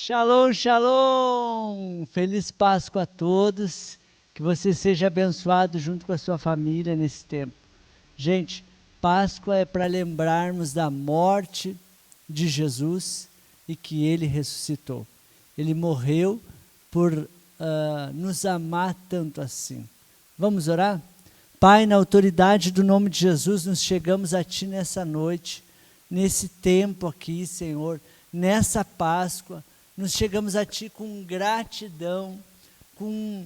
Shalom, shalom! Feliz Páscoa a todos. Que você seja abençoado junto com a sua família nesse tempo. Gente, Páscoa é para lembrarmos da morte de Jesus e que Ele ressuscitou. Ele morreu por nos amar tanto assim. Vamos orar? Pai, na autoridade do nome de Jesus, nos chegamos a Ti nessa noite, nesse tempo aqui, Senhor, nessa Páscoa. Nos chegamos a Ti com gratidão, com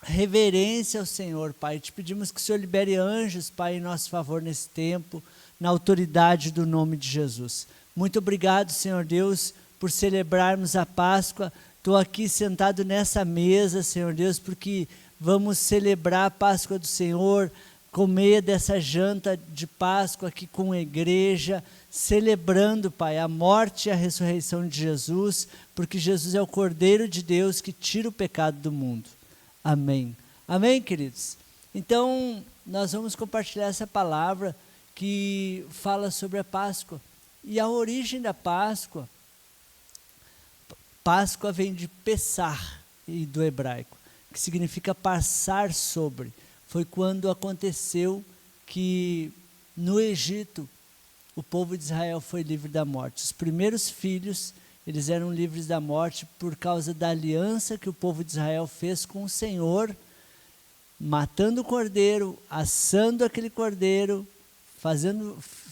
reverência ao Senhor, Pai. Te pedimos que o Senhor libere anjos, Pai, em nosso favor nesse tempo, na autoridade do nome de Jesus. Muito obrigado, Senhor Deus, por celebrarmos a Páscoa. Estou aqui sentado nessa mesa, Senhor Deus, porque vamos celebrar a Páscoa do Senhor, comer dessa janta de Páscoa aqui com a igreja, celebrando, Pai, a morte e a ressurreição de Jesus, porque Jesus é o Cordeiro de Deus que tira o pecado do mundo. Amém. Amém, queridos? Então, nós vamos compartilhar essa palavra que fala sobre a Páscoa. E a origem da Páscoa, Páscoa vem de Pessar, e do hebraico, que significa passar sobre. Foi quando aconteceu que no Egito o povo de Israel foi livre da morte. Os primeiros filhos, eles eram livres da morte por causa da aliança que o povo de Israel fez com o Senhor, matando o cordeiro, assando aquele cordeiro,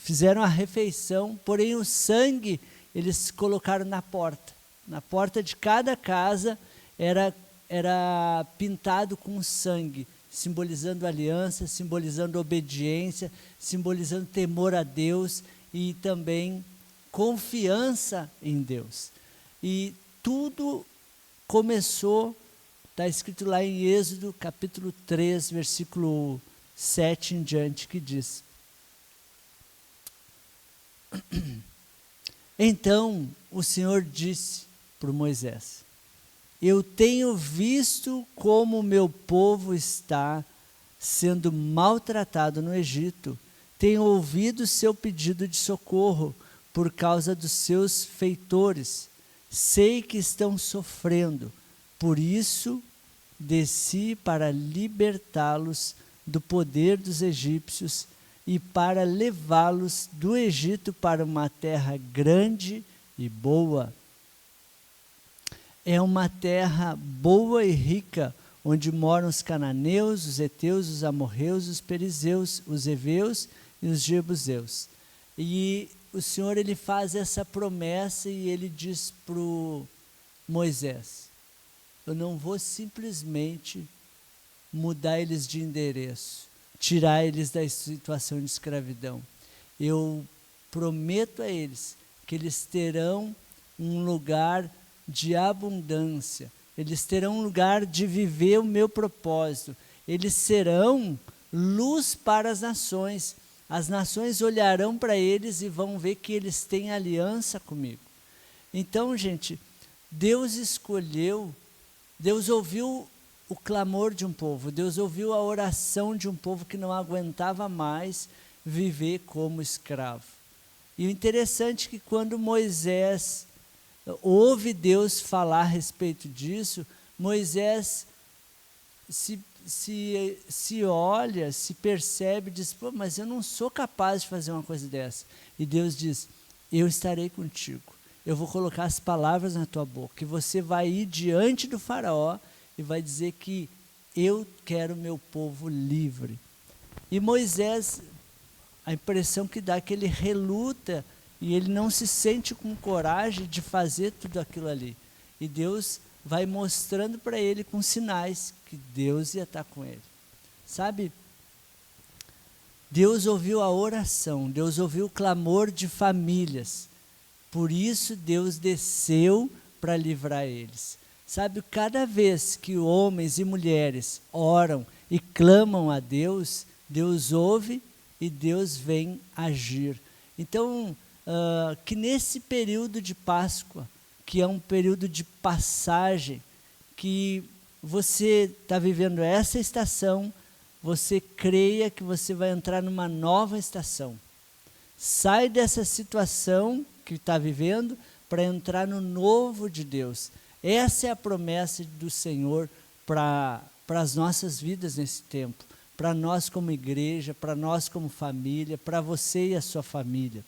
fizeram a refeição, porém o sangue eles colocaram na porta de cada casa era pintado com sangue, simbolizando aliança, simbolizando obediência, simbolizando temor a Deus e também confiança em Deus. E tudo começou, está escrito lá em Êxodo capítulo 3, versículo 7 em diante, que diz: Então o Senhor disse para Moisés: Eu tenho visto como o meu povo está sendo maltratado no Egito. Tenho ouvido seu pedido de socorro por causa dos seus feitores. Sei que estão sofrendo. Por isso, desci para libertá-los do poder dos egípcios e para levá-los do Egito para uma terra grande e boa. É uma terra boa e rica, onde moram os cananeus, os heteus, os amorreus, os perizeus, os heveus e os jebuseus. E o Senhor ele faz essa promessa e ele diz para Moisés: eu não vou simplesmente mudar eles de endereço, tirar eles da situação de escravidão. Eu prometo a eles que eles terão um lugar de abundância, eles terão um lugar de viver o meu propósito, eles serão luz para as nações olharão para eles e vão ver que eles têm aliança comigo. Então, gente, Deus escolheu, Deus ouviu o clamor de um povo, Deus ouviu a oração de um povo que não aguentava mais viver como escravo. E o interessante é que quando Moisés ouve Deus falar a respeito disso, Moisés se olha, se percebe, diz: pô, mas eu não sou capaz de fazer uma coisa dessa. E Deus diz: eu estarei contigo, eu vou colocar as palavras na tua boca, e você vai ir diante do faraó e vai dizer que eu quero meu povo livre. E Moisés, a impressão que dá é que ele reluta, e ele não se sente com coragem de fazer tudo aquilo ali. E Deus vai mostrando para ele com sinais que Deus ia estar com ele. Sabe, Deus ouviu a oração, Deus ouviu o clamor de famílias. Por isso Deus desceu para livrar eles. Sabe, cada vez que homens e mulheres oram e clamam a Deus, Deus ouve e Deus vem agir. Então, que nesse período de Páscoa, que é um período de passagem, que você está vivendo essa estação, você creia que você vai entrar numa nova estação. Sai dessa situação que está vivendo para entrar no novo de Deus. Essa é a promessa do Senhor para as nossas vidas nesse tempo, para nós como igreja, para nós como família, para você e a sua família.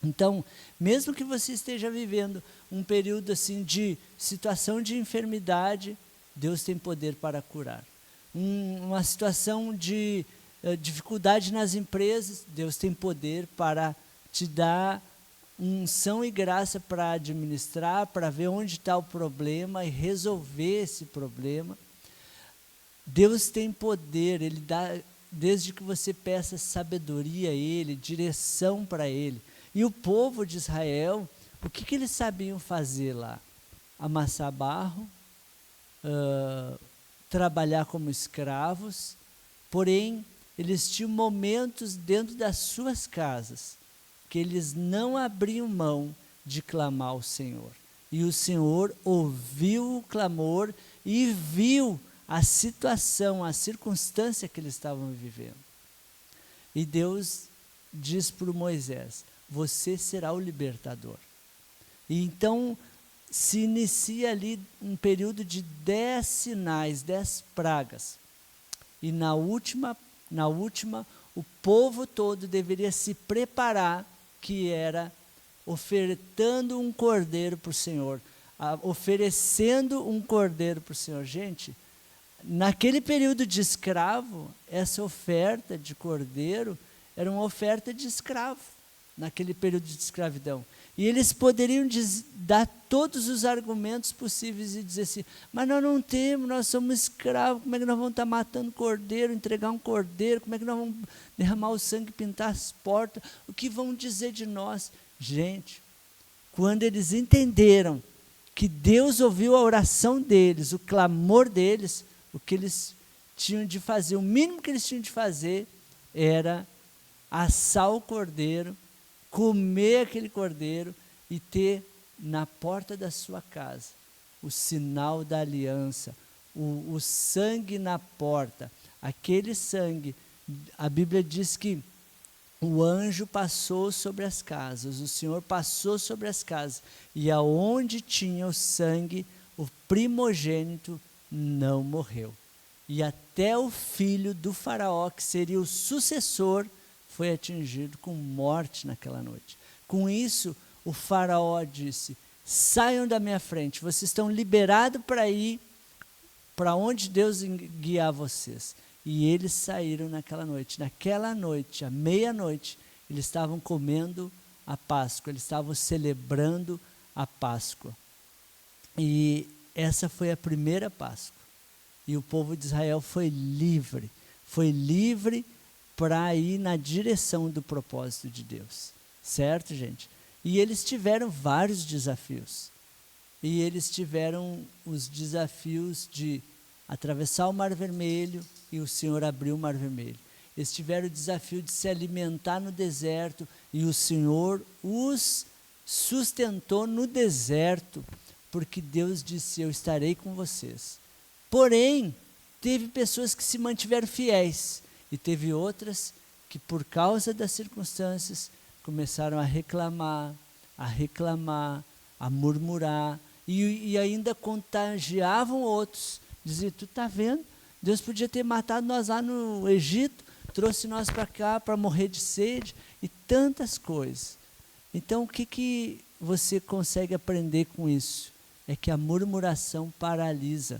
Então, mesmo que você esteja vivendo um período assim de situação de enfermidade, Deus tem poder para curar. Uma situação de dificuldade nas empresas, Deus tem poder para te dar unção e graça para administrar, para ver onde está o problema e resolver esse problema. Deus tem poder, Ele dá, desde que você peça sabedoria a Ele, direção para Ele. E o povo de Israel, o que eles sabiam fazer lá? Amassar barro, trabalhar como escravos, porém, eles tinham momentos dentro das suas casas, que eles não abriam mão de clamar ao Senhor. E o Senhor ouviu o clamor e viu a situação, a circunstância que eles estavam vivendo. E Deus diz para Moisés: você será o libertador. E então se inicia ali um período de 10 sinais, 10 pragas. E na última, o povo todo deveria se preparar, que era ofertando um cordeiro para o Senhor, oferecendo um cordeiro para o Senhor. Gente, naquele período de escravo, essa oferta de cordeiro era uma oferta de escravo, naquele período de escravidão. E eles poderiam dar todos os argumentos possíveis e dizer assim: mas nós não temos, nós somos escravos, como é que nós vamos estar matando cordeiro, entregar um cordeiro, como é que nós vamos derramar o sangue, pintar as portas, o que vão dizer de nós? Gente, quando eles entenderam que Deus ouviu a oração deles, o clamor deles, o que eles tinham de fazer, o mínimo que eles tinham de fazer era assar o cordeiro, comer aquele cordeiro e ter na porta da sua casa o sinal da aliança, o sangue na porta. Aquele sangue, a Bíblia diz que o anjo passou sobre as casas, o Senhor passou sobre as casas, e aonde tinha o sangue, o primogênito não morreu. E até o filho do faraó, que seria o sucessor, foi atingido com morte naquela noite. Com isso, o faraó disse: saiam da minha frente, vocês estão liberados para ir para onde Deus guiar vocês. E eles saíram naquela noite. Naquela noite, à meia-noite, eles estavam comendo a Páscoa, eles estavam celebrando a Páscoa. E essa foi a primeira Páscoa. E o povo de Israel foi livre para ir na direção do propósito de Deus, certo, gente? E eles tiveram vários desafios, e eles tiveram os desafios de atravessar o Mar Vermelho, e o Senhor abriu o Mar Vermelho. Eles tiveram o desafio de se alimentar no deserto, e o Senhor os sustentou no deserto, porque Deus disse: eu estarei com vocês. Porém, teve pessoas que se mantiveram fiéis, e teve outras que, por causa das circunstâncias, começaram a reclamar, a murmurar, e ainda contagiavam outros. Diziam: tu está vendo? Deus podia ter matado nós lá no Egito, trouxe nós para cá para morrer de sede, e tantas coisas. Então, o que você consegue aprender com isso? É que a murmuração paralisa.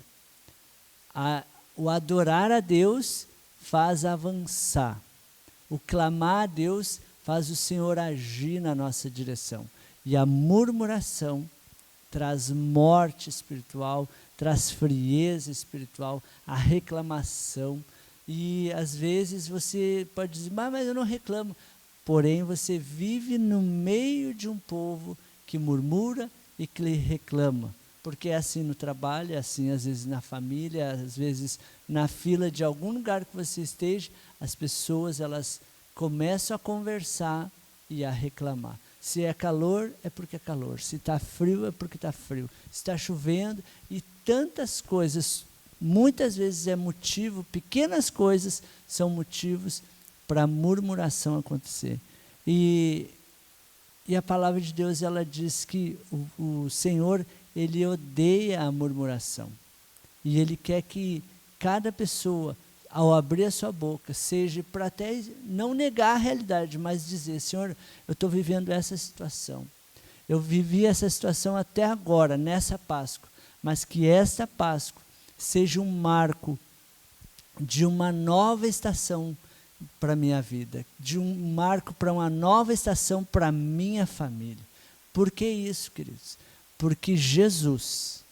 O adorar a Deus faz avançar. O clamar a Deus faz o Senhor agir na nossa direção. E a murmuração traz morte espiritual, traz frieza espiritual, a reclamação. E às vezes você pode dizer: mas eu não reclamo. Porém, você vive no meio de um povo que murmura e que reclama. Porque é assim no trabalho, é assim às vezes na família, às vezes na fila de algum lugar que você esteja, as pessoas elas começam a conversar e a reclamar. Se é calor, é porque é calor. Se está frio, é porque está frio. Se está chovendo, e tantas coisas, muitas vezes é motivo, pequenas coisas são motivos para a murmuração acontecer. E E a palavra de Deus, ela diz que o Senhor, Ele odeia a murmuração. E Ele quer que cada pessoa, ao abrir a sua boca, seja para até não negar a realidade, mas dizer: Senhor, eu estou vivendo essa situação. Eu vivi essa situação até agora, nessa Páscoa, mas que esta Páscoa seja um marco de uma nova estação para a minha vida, de um marco para uma nova estação para a minha família. Por que isso, queridos? Porque Jesus,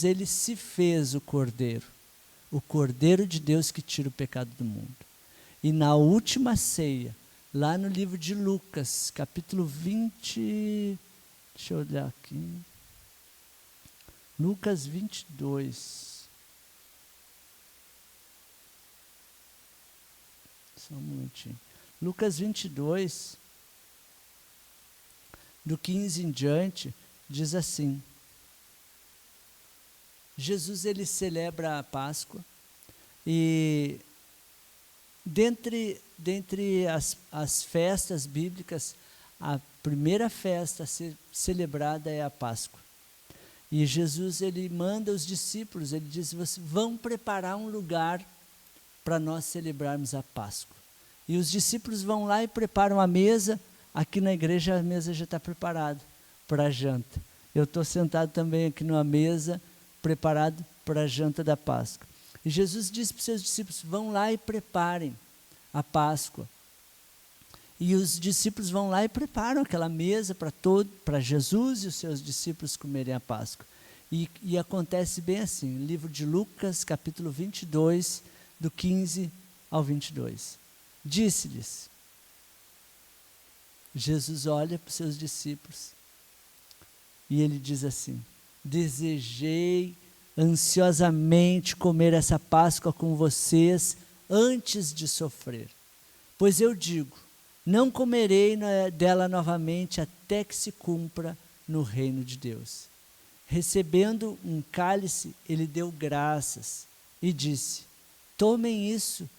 Ele se fez o Cordeiro de Deus que tira o pecado do mundo. E na última ceia, lá no livro de Lucas, capítulo 20, deixa eu olhar aqui, Lucas 22, só um momentinho, Lucas 22, do 15 em diante, diz assim: Jesus, ele celebra a Páscoa, e dentre as festas bíblicas, a primeira festa a ser celebrada é a Páscoa. E Jesus, ele manda os discípulos, ele diz: vocês vão preparar um lugar para nós celebrarmos a Páscoa. E os discípulos vão lá e preparam a mesa. Aqui na igreja a mesa já está preparada para a janta. Eu estou sentado também aqui numa mesa, preparado para a janta da Páscoa. E Jesus disse para os seus discípulos: vão lá e preparem a Páscoa. E os discípulos vão lá e preparam aquela mesa para Jesus e os seus discípulos comerem a Páscoa. E acontece bem assim, livro de Lucas, capítulo 22, do 15 ao 22. Disse-lhes, Jesus olha para os seus discípulos e ele diz assim: desejei ansiosamente comer essa Páscoa com vocês antes de sofrer. Pois eu digo, não comerei dela novamente até que se cumpra no reino de Deus. Recebendo um cálice, ele deu graças e disse: tomem isso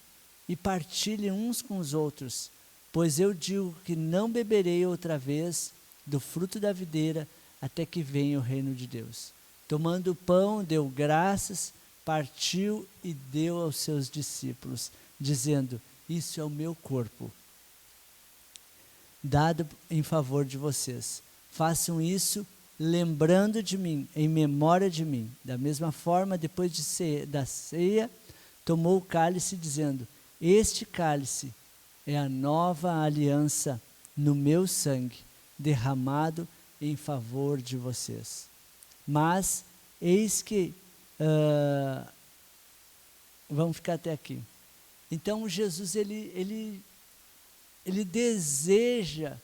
e partilhem uns com os outros, pois eu digo que não beberei outra vez do fruto da videira até que venha o reino de Deus. Tomando o pão, deu graças, partiu e deu aos seus discípulos, dizendo: isso é o meu corpo, dado em favor de vocês. Façam isso lembrando de mim, em memória de mim. Da mesma forma, depois da ceia, tomou o cálice, dizendo: este cálice é a nova aliança no meu sangue, derramado em favor de vocês. Mas, eis que, vamos ficar até aqui. Então, Jesus, ele deseja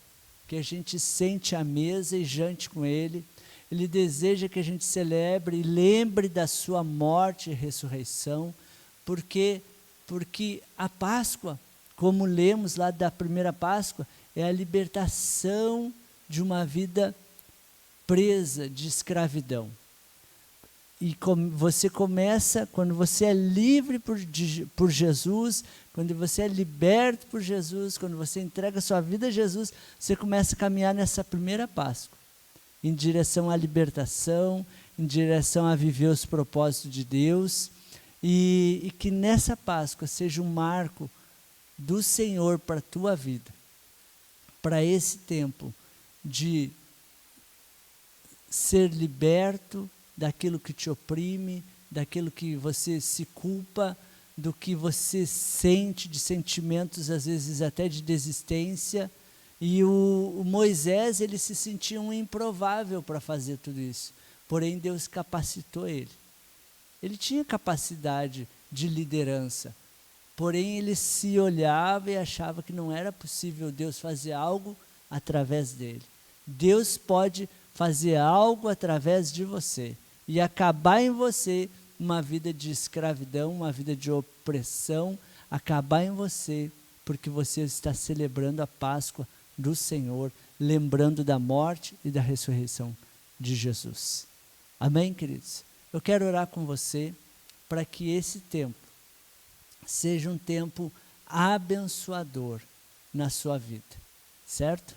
que a gente sente à mesa e jante com Ele. Ele deseja que a gente celebre e lembre da sua morte e ressurreição, porque a Páscoa, como lemos lá da primeira Páscoa, é a libertação de uma vida presa de escravidão. E você começa, quando você é livre por Jesus, quando você é liberto por Jesus, quando você entrega a sua vida a Jesus, você começa a caminhar nessa primeira Páscoa, em direção à libertação, em direção a viver os propósitos de Deus, e que nessa Páscoa seja um marco do Senhor para a tua vida, para esse tempo de ser liberto daquilo que te oprime, daquilo que você se culpa, do que você sente, de sentimentos às vezes até de desistência. E o Moisés, ele se sentia um improvável para fazer tudo isso, porém Deus capacitou ele. Ele tinha capacidade de liderança, porém ele se olhava e achava que não era possível Deus fazer algo através dele. Deus pode fazer algo através de você e acabar em você uma vida de escravidão, uma vida de opressão, acabar em você, porque você está celebrando a Páscoa do Senhor, lembrando da morte e da ressurreição de Jesus. Amém, queridos? Eu quero orar com você para que esse tempo seja um tempo abençoador na sua vida, certo?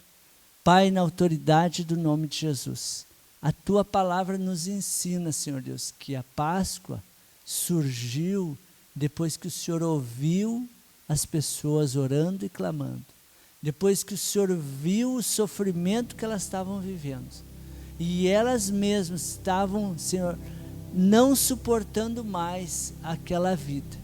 Pai, na autoridade do nome de Jesus, a Tua palavra nos ensina, Senhor Deus, que a Páscoa surgiu depois que o Senhor ouviu as pessoas orando e clamando, depois que o Senhor viu o sofrimento que elas estavam vivendo, e elas mesmas estavam, Senhor, não suportando mais aquela vida.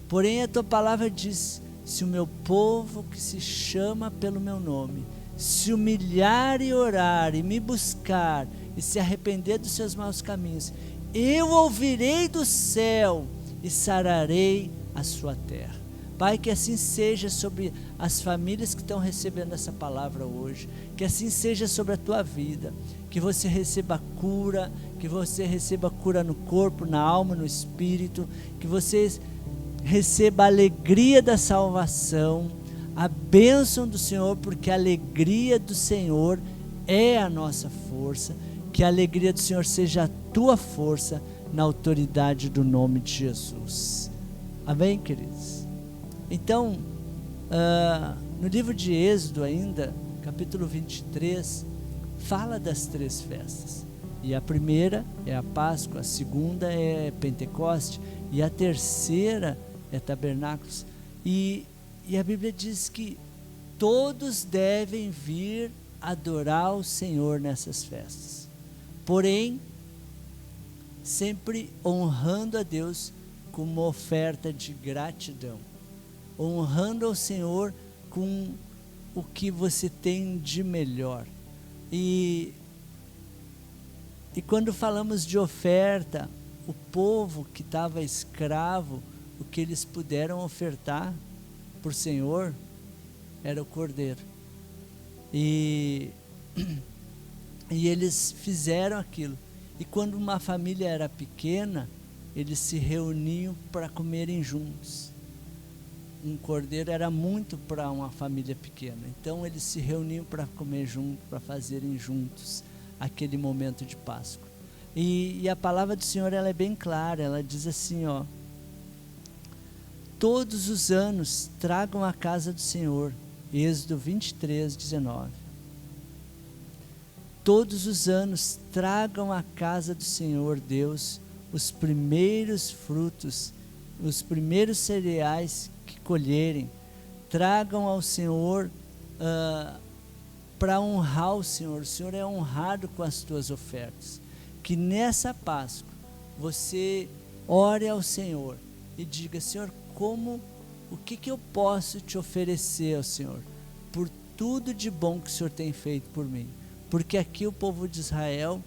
Porém a Tua palavra diz: se o meu povo que se chama pelo meu nome se humilhar e orar e me buscar e se arrepender dos seus maus caminhos, eu ouvirei do céu e sararei a sua terra. Pai, que assim seja sobre as famílias que estão recebendo essa palavra hoje, que assim seja sobre a tua vida, que você receba cura, que você receba cura no corpo, na alma, no espírito, que você receba a alegria da salvação, a bênção do Senhor, porque a alegria do Senhor é a nossa força, que a alegria do Senhor seja a tua força, na autoridade do nome de Jesus. Amém, queridos? Então, no livro de Êxodo ainda, capítulo 23, fala das 3 festas. E a primeira é a Páscoa, a segunda é Pentecoste, e a terceira é Tabernáculos. E a Bíblia diz que todos devem vir adorar o Senhor nessas festas. Porém, sempre honrando a Deus com uma oferta de gratidão, honrando ao Senhor com o que você tem de melhor. E quando falamos de oferta, o povo que estava escravo, o que eles puderam ofertar por Senhor era o cordeiro. E eles fizeram aquilo. E quando uma família era pequena, eles se reuniam para comerem juntos. Um cordeiro era muito para uma família pequena, então eles se reuniam para comer junto, para fazerem juntos aquele momento de Páscoa. E a palavra do Senhor, ela é bem clara, ela diz assim, ó: todos os anos tragam à casa do Senhor, Êxodo 23, 19. Todos os anos tragam à casa do Senhor Deus os primeiros frutos, os primeiros cereais que colherem. Tragam ao Senhor para honrar o Senhor. O Senhor é honrado com as tuas ofertas. Que nessa Páscoa você ore ao Senhor e diga: Senhor, o que eu posso te oferecer ao Senhor por tudo de bom que o Senhor tem feito por mim? Porque aqui o povo de Israel,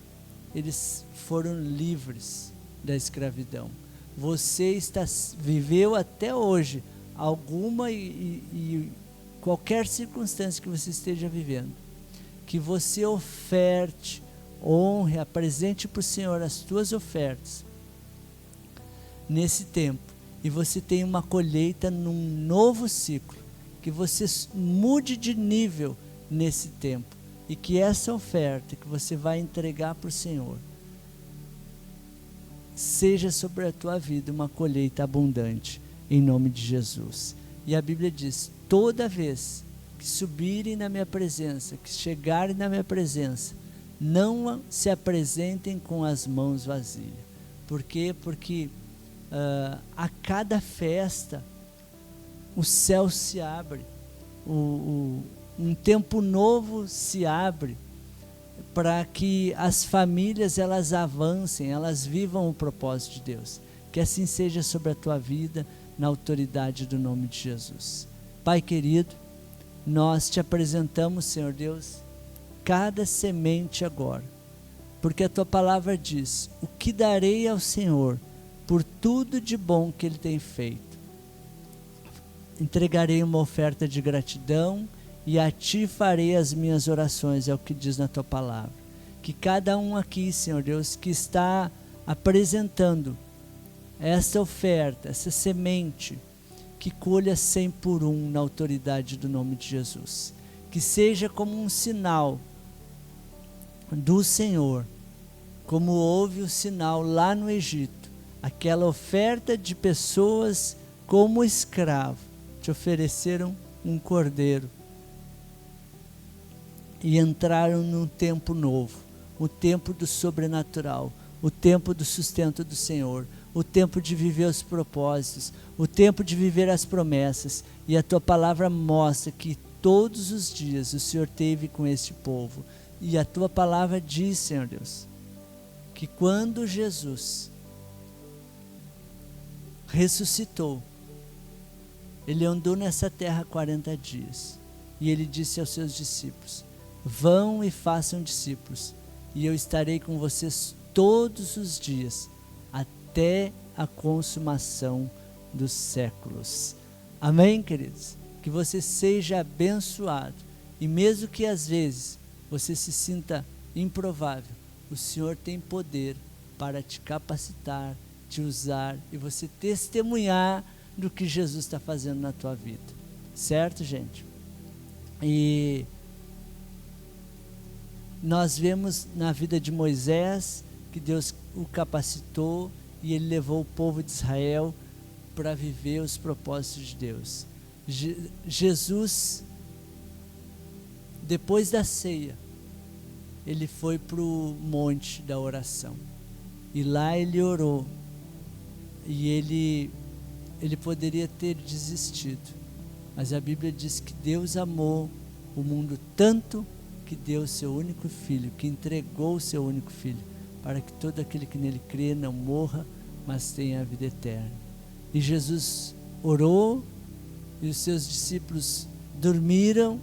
eles foram livres da escravidão. Você viveu até hoje alguma e qualquer circunstância que você esteja vivendo, que você oferte, honre, apresente para o Senhor as tuas ofertas nesse tempo, e você tem uma colheita num novo ciclo, que você mude de nível nesse tempo, e que essa oferta que você vai entregar para o Senhor seja sobre a tua vida uma colheita abundante, em nome de Jesus. E a Bíblia diz: toda vez que subirem na minha presença, que chegarem na minha presença, não se apresentem com as mãos vazias. Por quê? Porque a cada festa o céu se abre, um tempo novo se abre, para que as famílias elas avancem, elas vivam o propósito de Deus. Que assim seja sobre a tua vida, na autoridade do nome de Jesus. Pai querido, nós te apresentamos, Senhor Deus, cada semente agora, porque a tua palavra diz: o que darei ao Senhor por tudo de bom que Ele tem feito? Entregarei uma oferta de gratidão e a ti farei as minhas orações, é o que diz na tua palavra. Que cada um aqui, Senhor Deus, que está apresentando essa oferta, essa semente, que colha 100 por 1 na autoridade do nome de Jesus. Que seja como um sinal do Senhor, como houve o sinal lá no Egito, aquela oferta de pessoas como escravo, te ofereceram um cordeiro. e entraram num tempo novo, o tempo do sobrenatural, o tempo do sustento do Senhor, o tempo de viver os propósitos, o tempo de viver as promessas. E a tua palavra mostra que todos os dias o Senhor teve com este povo. E a tua palavra diz, Senhor Deus, que quando Jesus ressuscitou, ele andou nessa terra 40 dias. E ele disse aos seus discípulos: vão e façam discípulos, e eu estarei com vocês todos os dias, até a consumação dos séculos. Amém, queridos? Que você seja abençoado, e mesmo que às vezes você se sinta improvável, o Senhor tem poder para te capacitar, te usar, e você testemunhar do que Jesus está fazendo na tua vida. Certo, gente? E nós vemos na vida de Moisés que Deus o capacitou e ele levou o povo de Israel para viver os propósitos de Deus. Jesus, depois da ceia, ele foi para o monte da oração. E lá ele orou. E ele poderia ter desistido. Mas a Bíblia diz que Deus amou o mundo tanto que deu o seu único filho, que entregou o seu único filho, para que todo aquele que nele crê não morra, mas tenha a vida eterna. E Jesus orou, e os seus discípulos dormiram,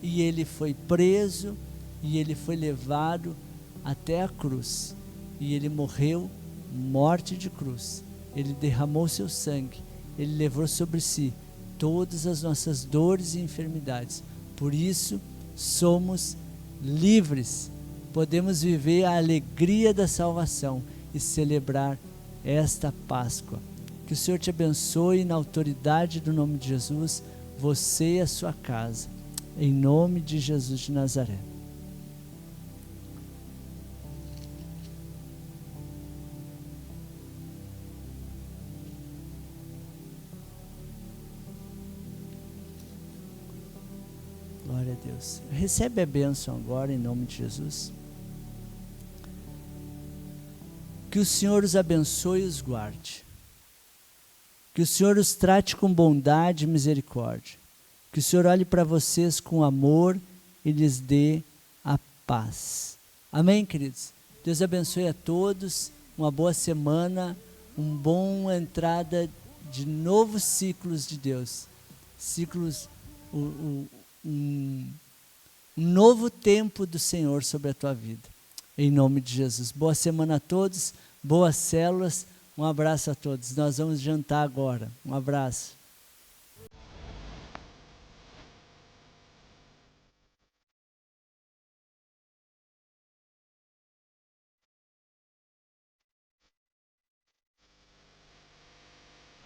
e ele foi preso, e ele foi levado até a cruz, e ele morreu morte de cruz. Ele derramou seu sangue, ele levou sobre si todas as nossas dores e enfermidades. Por isso somos livres, podemos viver a alegria da salvação e celebrar esta Páscoa. Que o Senhor te abençoe na autoridade do nome de Jesus, você e a sua casa, em nome de Jesus de Nazaré. Glória a Deus. Recebe a bênção agora em nome de Jesus. Que o Senhor os abençoe e os guarde. Que o Senhor os trate com bondade e misericórdia. Que o Senhor olhe para vocês com amor e lhes dê a paz. Amém, queridos? Deus abençoe a todos. Uma boa semana. Uma boa entrada de novos ciclos de Deus. Ciclos... Um novo tempo do Senhor sobre a tua vida, em nome de Jesus. Boa semana a todos, boas células, um abraço a todos. Nós vamos jantar agora, um abraço.